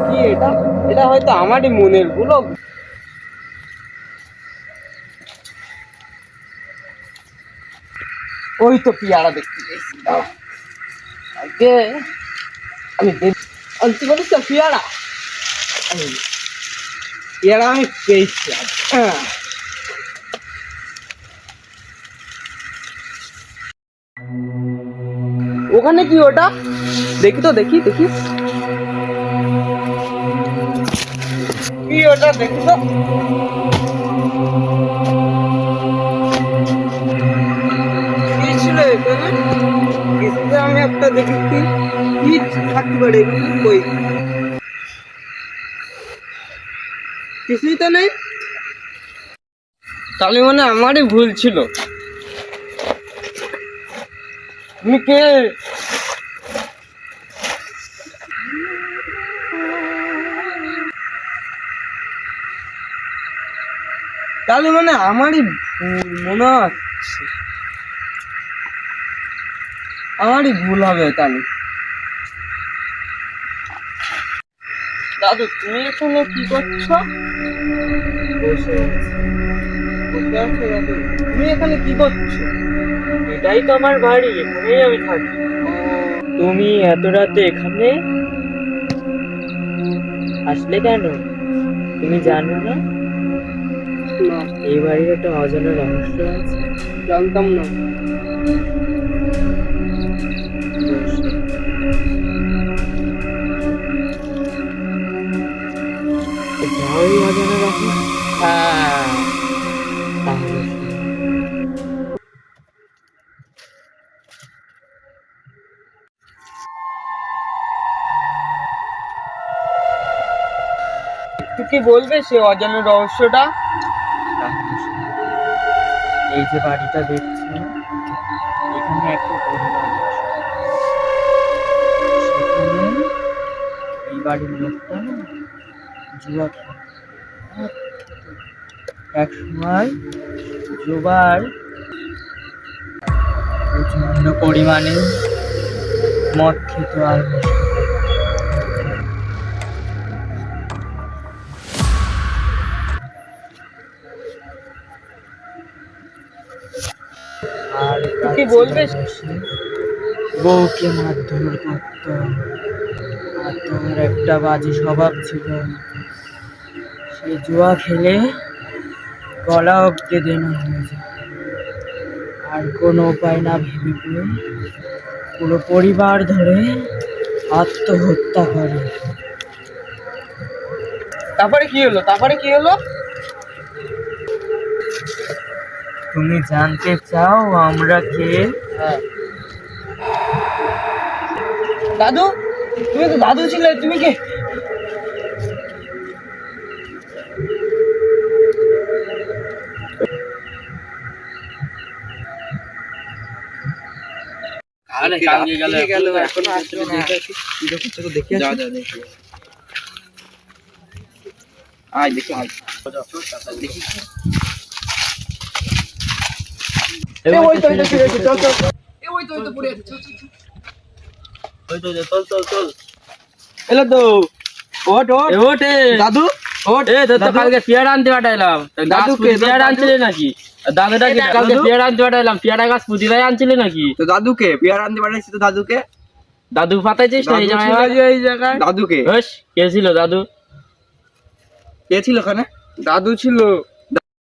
কি এটা? এটা হয়তো আমারই মনের ভুল। ওই তো পেয়ারা দেখতে পেয়েছি। আগে আমি আনতে পারি তো পেয়ারা। পেয়ারা আমি পেয়েছি। ওখানে কি ওটা? দেখি তো, দেখি দেখি কি ওটা, দেখি তো। কি ছিল এখানে? কিছুতে আমি একটা দেখেছি। কি থাকতে পারে এখানে? কই, কিছুই তো নেই। তাহলে মানে আমারই ভুল ছিল। তুমি কে? তাহলে মানে আমারই ভুল মনে হচ্ছে। আমারই ভুল হবে তাহলে। দাদু, তুমি এখানে কি করছো? বসে আছো দাদু? তুমি এখানে কি করছো? এটাই তো আমার বাড়ি, এখানেই আমি থাকি। তুমি এত রাতে এখানে আসলে কেন? তুমি জানো না না, এই বাড়ির একটা অজানা রহস্য আছে? জানতাম না। এটাই অজানা রহস্য। হ্যাঁ, তাহলে শোনো। একটু কি বলবে সে অজানা রহস্যটা? তাহলে শোনো। এই যে বাড়িটা দেখছো, এখানে একটা পরিবার বাস করে। সেখানে এই বাড়ির লোকটা না জুয়া খেলে। এক সময় জুয়ার প্রচন্ড পরিমাণে মদ খেত আর নেশা করত। আর একটু কি বলবে? বউকে মারধর করত। আর তার একটা বাজে স্বভাব ছিল, সে জুয়া খেলে গলা অবধি দেনা হয়ে যায়। আর কোনো উপায় না ভেবে পেয়ে পুরো পরিবার ধরে আত্মহত্যা করে। তারপরে কি হলো? তারপরে কি হলো? তুমি জানতে চাও আমরা কে? হ্যাঁ। দাদু, তুমি তো দাদু ছিলে, তুমি কে? আরে কালকে গেল এখনো আসলো না। কি করছো তো দেখি। যা যা দেখি। আয় দেখি, আয় দেখি। ওই তো ফিরে এসে, চল চল। ওই তো পড়ে আছে, চল চল। ওই তো চল চল চল। এলো তো। ওঠ ওঠ। ওঠে দাদু ওঠ। এ তো কালকে পেয়ারা আনতে পাঠাইলাম। দাদুকে পেয়ারা আনছিলে নাকি? দাদুটা কি কালকে পেয়ারা আনতে পাঠাইলাম, পেয়ারা গাছ পুঁতিরাই আনছিলে নাকি? তো দাদুকে পেয়ারা আনতে পাঠাইছি তো দাদুকে। দাদু পাঠাইছিস না এই জায়গায়? দাদুকে কে ছিল দাদু? কে ছিল ওখানে? দাদু ছিল।